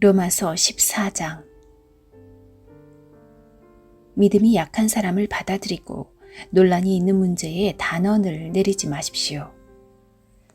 로마서 14장. 믿음이 약한 사람을 받아들이고 논란이 있는 문제에 단언을 내리지 마십시오.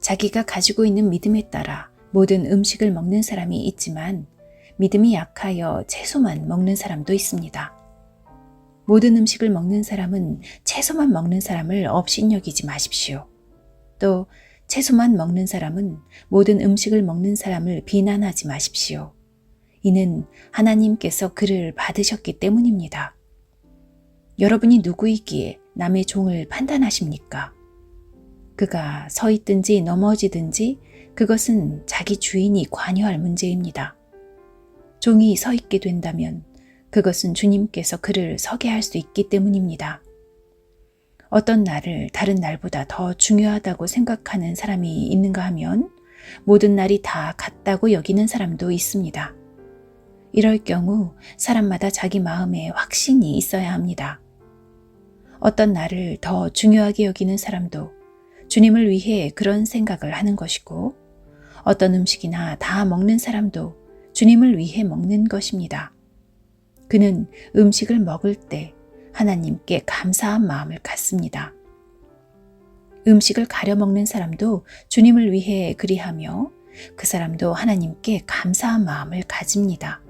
자기가 가지고 있는 믿음에 따라 모든 음식을 먹는 사람이 있지만 믿음이 약하여 채소만 먹는 사람도 있습니다. 모든 음식을 먹는 사람은 채소만 먹는 사람을 업신여기지 마십시오. 또 채소만 먹는 사람은 모든 음식을 먹는 사람을 비난하지 마십시오. 이는 하나님께서 그를 받으셨기 때문입니다. 여러분이 누구이기에 남의 종을 판단하십니까? 그가 서 있든지 넘어지든지 그것은 자기 주인이 관여할 문제입니다. 종이 서 있게 된다면 그것은 주님께서 그를 서게 할 수 있기 때문입니다. 어떤 날을 다른 날보다 더 중요하다고 생각하는 사람이 있는가 하면 모든 날이 다 같다고 여기는 사람도 있습니다. 이럴 경우 사람마다 자기 마음에 확신이 있어야 합니다. 어떤 날을 더 중요하게 여기는 사람도 주님을 위해 그런 생각을 하는 것이고, 어떤 음식이나 다 먹는 사람도 주님을 위해 먹는 것입니다. 그는 음식을 먹을 때 하나님께 감사한 마음을 갖습니다. 음식을 가려 먹는 사람도 주님을 위해 그리하며 그 사람도 하나님께 감사한 마음을 가집니다.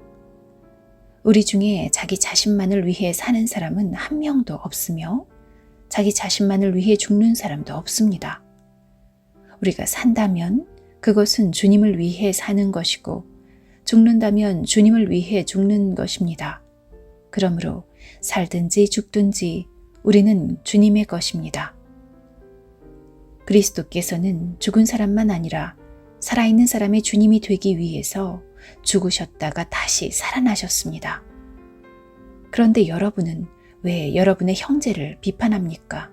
우리 중에 자기 자신만을 위해 사는 사람은 한 명도 없으며 자기 자신만을 위해 죽는 사람도 없습니다. 우리가 산다면 그것은 주님을 위해 사는 것이고 죽는다면 주님을 위해 죽는 것입니다. 그러므로 살든지 죽든지 우리는 주님의 것입니다. 그리스도께서는 죽은 사람만 아니라 살아있는 사람의 주님이 되기 위해서 죽으셨다가 다시 살아나셨습니다. 그런데 여러분은 왜 여러분의 형제를 비판합니까?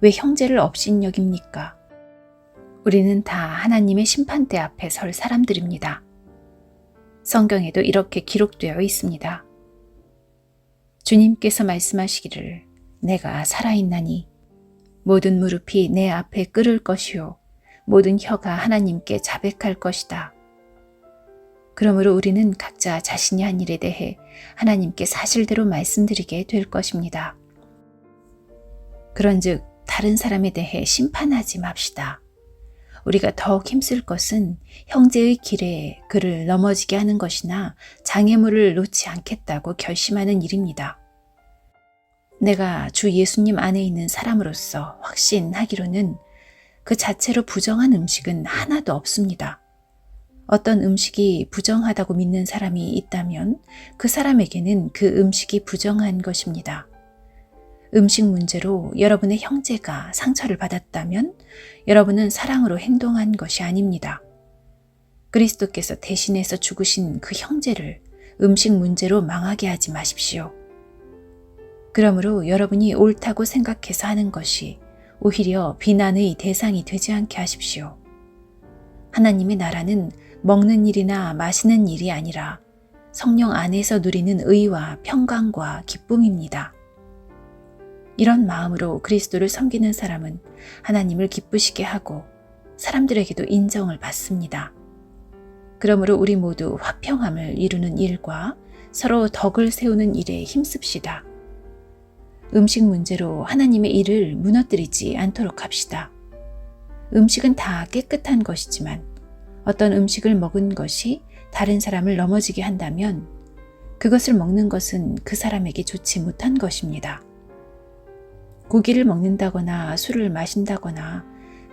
왜 형제를 업신여깁니까? 우리는 다 하나님의 심판대 앞에 설 사람들입니다. 성경에도 이렇게 기록되어 있습니다. 주님께서 말씀하시기를 내가 살아있나니 모든 무릎이 내 앞에 꿇을 것이요 모든 혀가 하나님께 자백할 것이다. 그러므로 우리는 각자 자신이 한 일에 대해 하나님께 사실대로 말씀드리게 될 것입니다. 그런즉 다른 사람에 대해 심판하지 맙시다. 우리가 더욱 힘쓸 것은 형제의 길에 그를 넘어지게 하는 것이나 장애물을 놓지 않겠다고 결심하는 일입니다. 내가 주 예수님 안에 있는 사람으로서 확신하기로는 그 자체로 부정한 음식은 하나도 없습니다. 어떤 음식이 부정하다고 믿는 사람이 있다면 그 사람에게는 그 음식이 부정한 것입니다. 음식 문제로 여러분의 형제가 상처를 받았다면 여러분은 사랑으로 행동한 것이 아닙니다. 그리스도께서 대신해서 죽으신 그 형제를 음식 문제로 망하게 하지 마십시오. 그러므로 여러분이 옳다고 생각해서 하는 것이 오히려 비난의 대상이 되지 않게 하십시오. 하나님의 나라는 먹는 일이나 마시는 일이 아니라 성령 안에서 누리는 의와 평강과 기쁨입니다. 이런 마음으로 그리스도를 섬기는 사람은 하나님을 기쁘시게 하고 사람들에게도 인정을 받습니다. 그러므로 우리 모두 화평함을 이루는 일과 서로 덕을 세우는 일에 힘씁시다. 음식 문제로 하나님의 일을 무너뜨리지 않도록 합시다. 음식은 다 깨끗한 것이지만 어떤 음식을 먹은 것이 다른 사람을 넘어지게 한다면 그것을 먹는 것은 그 사람에게 좋지 못한 것입니다. 고기를 먹는다거나 술을 마신다거나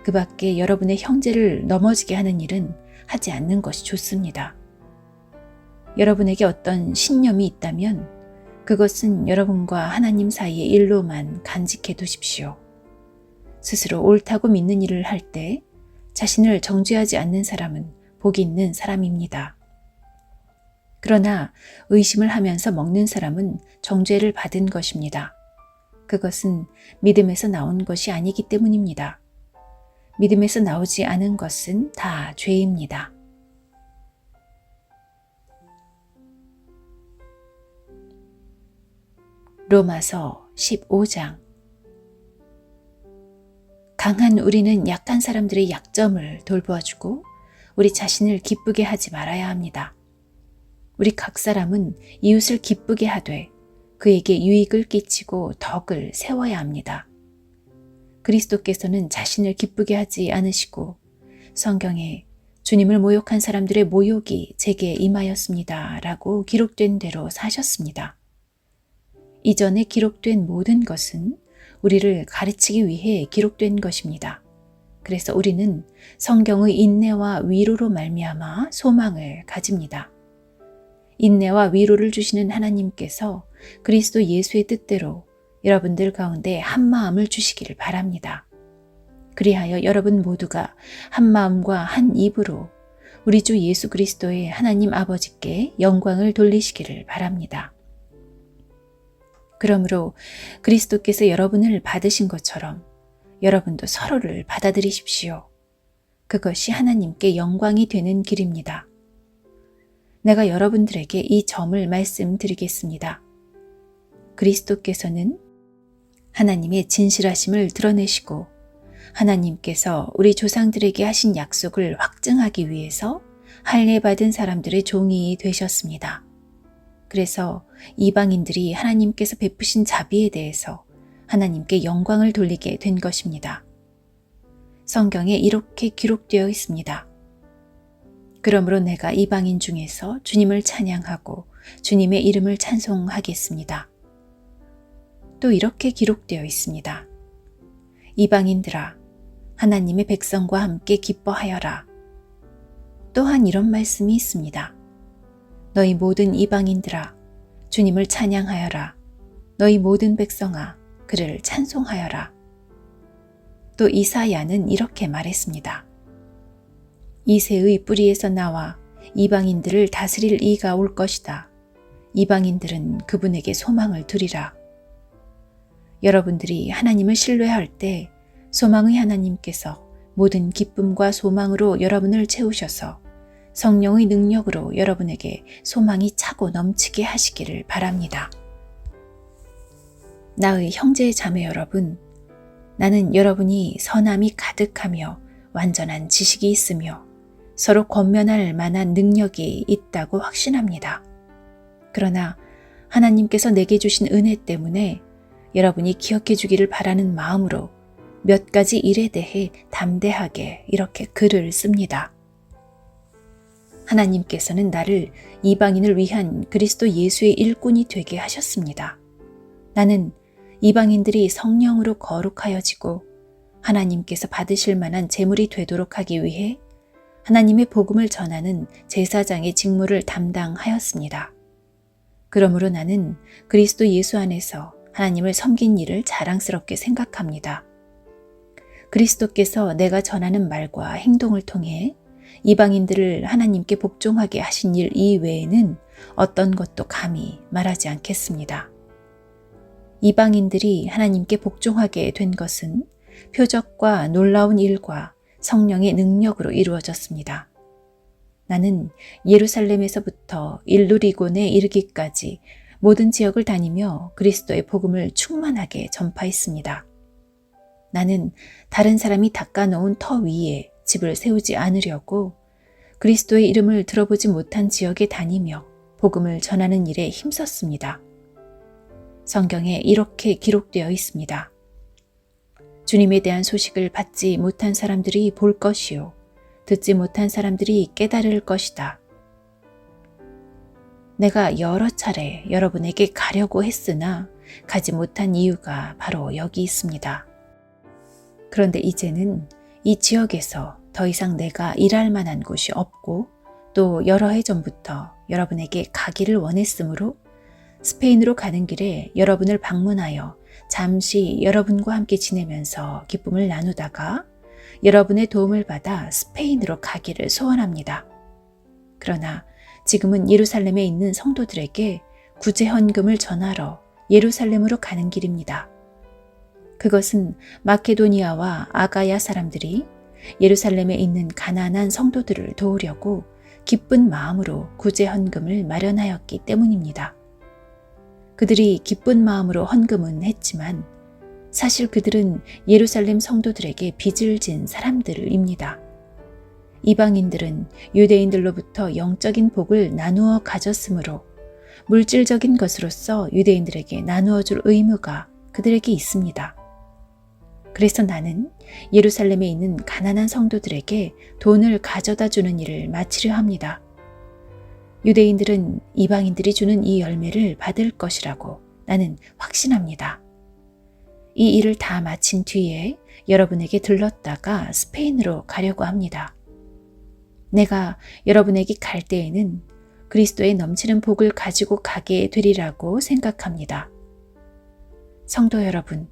그 밖에 여러분의 형제를 넘어지게 하는 일은 하지 않는 것이 좋습니다. 여러분에게 어떤 신념이 있다면 그것은 여러분과 하나님 사이의 일로만 간직해 두십시오. 스스로 옳다고 믿는 일을 할 때 자신을 정죄하지 않는 사람은 복이 있는 사람입니다. 그러나 의심을 하면서 먹는 사람은 정죄를 받은 것입니다. 그것은 믿음에서 나온 것이 아니기 때문입니다. 믿음에서 나오지 않은 것은 다 죄입니다. 로마서 15장. 강한 우리는 약한 사람들의 약점을 돌보아주고 우리 자신을 기쁘게 하지 말아야 합니다. 우리 각 사람은 이웃을 기쁘게 하되 그에게 유익을 끼치고 덕을 세워야 합니다. 그리스도께서는 자신을 기쁘게 하지 않으시고 성경에 주님을 모욕한 사람들의 모욕이 제게 임하였습니다 라고 기록된 대로 사셨습니다. 이전에 기록된 모든 것은 우리를 가르치기 위해 기록된 것입니다. 그래서 우리는 성경의 인내와 위로로 말미암아 소망을 가집니다. 인내와 위로를 주시는 하나님께서 그리스도 예수의 뜻대로 여러분들 가운데 한 마음을 주시기를 바랍니다. 그리하여 여러분 모두가 한 마음과 한 입으로 우리 주 예수 그리스도의 하나님 아버지께 영광을 돌리시기를 바랍니다. 그러므로 그리스도께서 여러분을 받으신 것처럼 여러분도 서로를 받아들이십시오. 그것이 하나님께 영광이 되는 길입니다. 내가 여러분들에게 이 점을 말씀드리겠습니다. 그리스도께서는 하나님의 진실하심을 드러내시고 하나님께서 우리 조상들에게 하신 약속을 확증하기 위해서 할례받은 사람들의 종이 되셨습니다. 그래서 이방인들이 하나님께서 베푸신 자비에 대해서 하나님께 영광을 돌리게 된 것입니다. 성경에 이렇게 기록되어 있습니다. 그러므로 내가 이방인 중에서 주님을 찬양하고 주님의 이름을 찬송하겠습니다. 또 이렇게 기록되어 있습니다. 이방인들아, 하나님의 백성과 함께 기뻐하여라. 또한 이런 말씀이 있습니다. 너희 모든 이방인들아, 주님을 찬양하여라. 너희 모든 백성아, 그를 찬송하여라. 또 이사야는 이렇게 말했습니다. 이새의 뿌리에서 나와 이방인들을 다스릴 이가 올 것이다. 이방인들은 그분에게 소망을 두리라. 여러분들이 하나님을 신뢰할 때 소망의 하나님께서 모든 기쁨과 소망으로 여러분을 채우셔서 성령의 능력으로 여러분에게 소망이 차고 넘치게 하시기를 바랍니다. 나의 형제 자매 여러분, 나는 여러분이 선함이 가득하며 완전한 지식이 있으며 서로 권면할 만한 능력이 있다고 확신합니다. 그러나 하나님께서 내게 주신 은혜 때문에 여러분이 기억해 주기를 바라는 마음으로 몇 가지 일에 대해 담대하게 이렇게 글을 씁니다. 하나님께서는 나를 이방인을 위한 그리스도 예수의 일꾼이 되게 하셨습니다. 나는 이방인들이 성령으로 거룩하여지고 하나님께서 받으실 만한 제물이 되도록 하기 위해 하나님의 복음을 전하는 제사장의 직무를 담당하였습니다. 그러므로 나는 그리스도 예수 안에서 하나님을 섬긴 일을 자랑스럽게 생각합니다. 그리스도께서 내가 전하는 말과 행동을 통해 이방인들을 하나님께 복종하게 하신 일 이외에는 어떤 것도 감히 말하지 않겠습니다. 이방인들이 하나님께 복종하게 된 것은 표적과 놀라운 일과 성령의 능력으로 이루어졌습니다. 나는 예루살렘에서부터 일루리곤에 이르기까지 모든 지역을 다니며 그리스도의 복음을 충만하게 전파했습니다. 나는 다른 사람이 닦아놓은 터 위에 집을 세우지 않으려고 그리스도의 이름을 들어보지 못한 지역에 다니며 복음을 전하는 일에 힘썼습니다. 성경에 이렇게 기록되어 있습니다. 주님에 대한 소식을 받지 못한 사람들이 볼 것이요, 듣지 못한 사람들이 깨달을 것이다. 내가 여러 차례 여러분에게 가려고 했으나 가지 못한 이유가 바로 여기 있습니다. 그런데 이제는 이 지역에서 더 이상 내가 일할 만한 곳이 없고 또 여러 해 전부터 여러분에게 가기를 원했으므로 스페인으로 가는 길에 여러분을 방문하여 잠시 여러분과 함께 지내면서 기쁨을 나누다가 여러분의 도움을 받아 스페인으로 가기를 소원합니다. 그러나 지금은 예루살렘에 있는 성도들에게 구제 헌금을 전하러 예루살렘으로 가는 길입니다. 그것은 마케도니아와 아가야 사람들이 예루살렘에 있는 가난한 성도들을 도우려고 기쁜 마음으로 구제 헌금을 마련하였기 때문입니다. 그들이 기쁜 마음으로 헌금은 했지만 사실 그들은 예루살렘 성도들에게 빚을 진 사람들입니다. 이방인들은 유대인들로부터 영적인 복을 나누어 가졌으므로 물질적인 것으로서 유대인들에게 나누어 줄 의무가 그들에게 있습니다. 그래서 나는 예루살렘에 있는 가난한 성도들에게 돈을 가져다 주는 일을 마치려 합니다. 유대인들은 이방인들이 주는 이 열매를 받을 것이라고 나는 확신합니다. 이 일을 다 마친 뒤에 여러분에게 들렀다가 스페인으로 가려고 합니다. 내가 여러분에게 갈 때에는 그리스도의 넘치는 복을 가지고 가게 되리라고 생각합니다. 성도 여러분,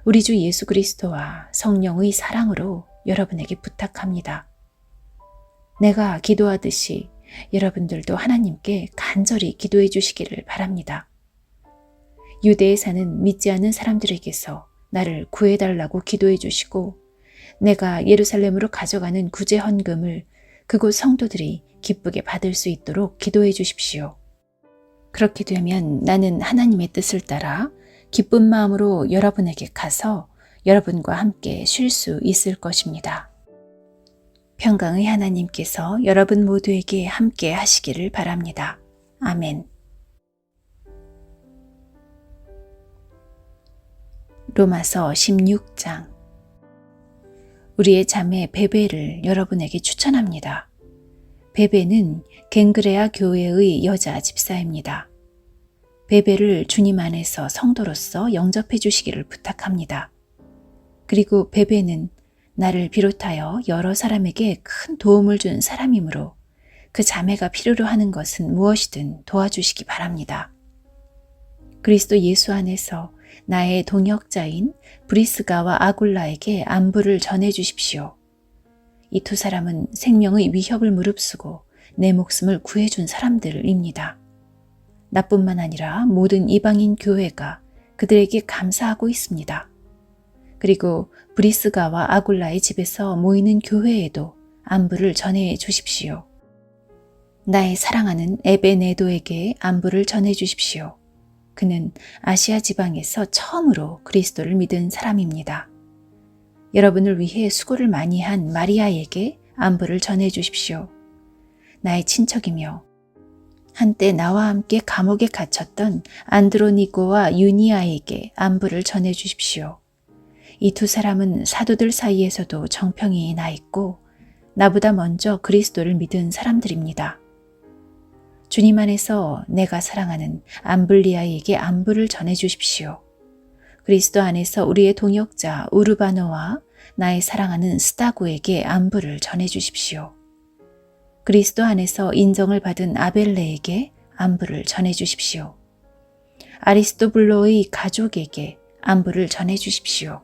우리 주 예수 그리스도와 성령의 사랑으로 여러분에게 부탁합니다. 내가 기도하듯이 여러분들도 하나님께 간절히 기도해 주시기를 바랍니다. 유대에 사는 믿지 않는 사람들에게서 나를 구해달라고 기도해 주시고 내가 예루살렘으로 가져가는 구제 헌금을 그곳 성도들이 기쁘게 받을 수 있도록 기도해 주십시오. 그렇게 되면 나는 하나님의 뜻을 따라 기쁜 마음으로 여러분에게 가서 여러분과 함께 쉴 수 있을 것입니다. 평강의 하나님께서 여러분 모두에게 함께 하시기를 바랍니다. 아멘. 로마서 16장. 우리의 자매 베베를 여러분에게 추천합니다. 베베는 갱그레아 교회의 여자 집사입니다. 베베를 주님 안에서 성도로서 영접해 주시기를 부탁합니다. 그리고 베베는 나를 비롯하여 여러 사람에게 큰 도움을 준 사람이므로 그 자매가 필요로 하는 것은 무엇이든 도와주시기 바랍니다. 그리스도 예수 안에서 나의 동역자인 브리스가와 아굴라에게 안부를 전해 주십시오. 이 두 사람은 생명의 위협을 무릅쓰고 내 목숨을 구해준 사람들입니다. 나뿐만 아니라 모든 이방인 교회가 그들에게 감사하고 있습니다. 그리고 브리스가와 아굴라의 집에서 모이는 교회에도 안부를 전해 주십시오. 나의 사랑하는 에베네도에게 안부를 전해 주십시오. 그는 아시아 지방에서 처음으로 그리스도를 믿은 사람입니다. 여러분을 위해 수고를 많이 한 마리아에게 안부를 전해 주십시오. 나의 친척이며 한때 나와 함께 감옥에 갇혔던 안드로니고와 유니아에게 안부를 전해 주십시오. 이 두 사람은 사도들 사이에서도 정평이 나 있고 나보다 먼저 그리스도를 믿은 사람들입니다. 주님 안에서 내가 사랑하는 암블리아에게 안부를 전해 주십시오. 그리스도 안에서 우리의 동역자 우르바노와 나의 사랑하는 스타고에게 안부를 전해 주십시오. 그리스도 안에서 인정을 받은 아벨레에게 안부를 전해 주십시오. 아리스토블로의 가족에게 안부를 전해 주십시오.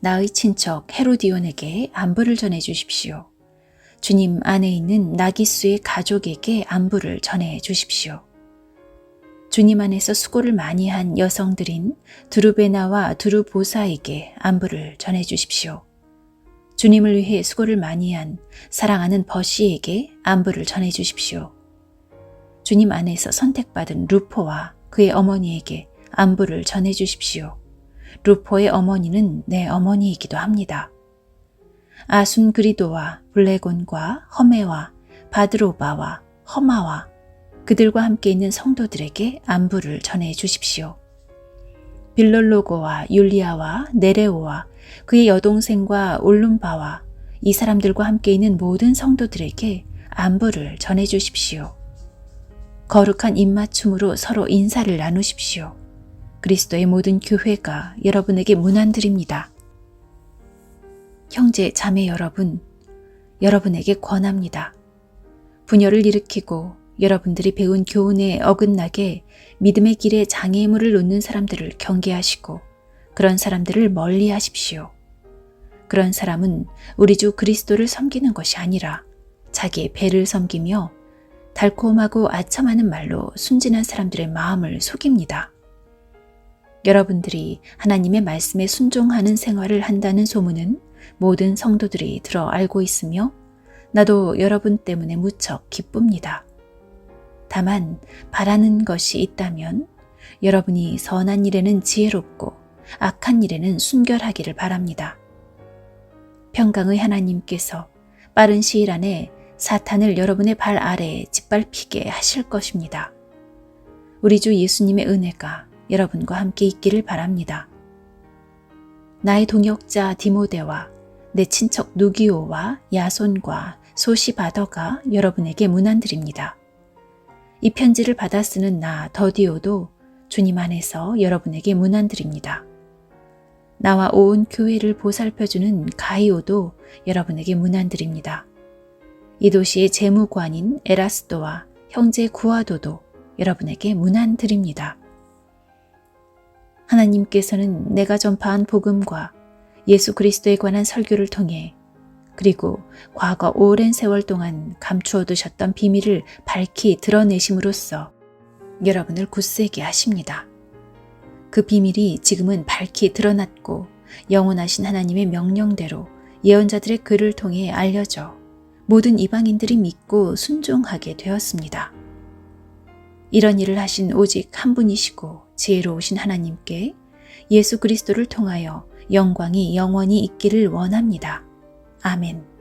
나의 친척 헤로디온에게 안부를 전해 주십시오. 주님 안에 있는 나기수의 가족에게 안부를 전해 주십시오. 주님 안에서 수고를 많이 한 여성들인 두루베나와 두루보사에게 안부를 전해 주십시오. 주님을 위해 수고를 많이 한 사랑하는 버시에게 안부를 전해 주십시오. 주님 안에서 선택받은 루포와 그의 어머니에게 안부를 전해 주십시오. 루포의 어머니는 내 어머니이기도 합니다. 아순그리도와 블레곤과 허메와 바드로바와 허마와 그들과 함께 있는 성도들에게 안부를 전해 주십시오. 빌롤로고와 율리아와 네레오와 그의 여동생과 올룸바와 이 사람들과 함께 있는 모든 성도들에게 안부를 전해 주십시오. 거룩한 입맞춤으로 서로 인사를 나누십시오. 그리스도의 모든 교회가 여러분에게 문안드립니다. 형제 자매 여러분, 여러분에게 권합니다. 분열을 일으키고 여러분들이 배운 교훈에 어긋나게 믿음의 길에 장애물을 놓는 사람들을 경계하시고 그런 사람들을 멀리 하십시오. 그런 사람은 우리 주 그리스도를 섬기는 것이 아니라 자기의 배를 섬기며 달콤하고 아첨하는 말로 순진한 사람들의 마음을 속입니다. 여러분들이 하나님의 말씀에 순종하는 생활을 한다는 소문은 모든 성도들이 들어 알고 있으며 나도 여러분 때문에 무척 기쁩니다. 다만 바라는 것이 있다면 여러분이 선한 일에는 지혜롭고 악한 일에는 순결하기를 바랍니다. 평강의 하나님께서 빠른 시일 안에 사탄을 여러분의 발 아래에 짓밟히게 하실 것입니다. 우리 주 예수님의 은혜가 여러분과 함께 있기를 바랍니다. 나의 동역자 디모데와 내 친척 누기오와 야손과 소시바더가 여러분에게 문안드립니다. 이 편지를 받아 쓰는 나 더디오도 주님 안에서 여러분에게 문안드립니다. 나와 온 교회를 보살펴주는 가이오도 여러분에게 문안드립니다. 이 도시의 재무관인 에라스도와 형제 구아도도 여러분에게 문안드립니다. 하나님께서는 내가 전파한 복음과 예수 그리스도에 관한 설교를 통해 그리고 과거 오랜 세월 동안 감추어 두셨던 비밀을 밝히 드러내심으로써 여러분을 굳세게 하십니다. 그 비밀이 지금은 밝히 드러났고 영원하신 하나님의 명령대로 예언자들의 글을 통해 알려져 모든 이방인들이 믿고 순종하게 되었습니다. 이런 일을 하신 오직 한 분이시고 지혜로우신 하나님께 예수 그리스도를 통하여 영광이 영원히 있기를 원합니다. 아멘.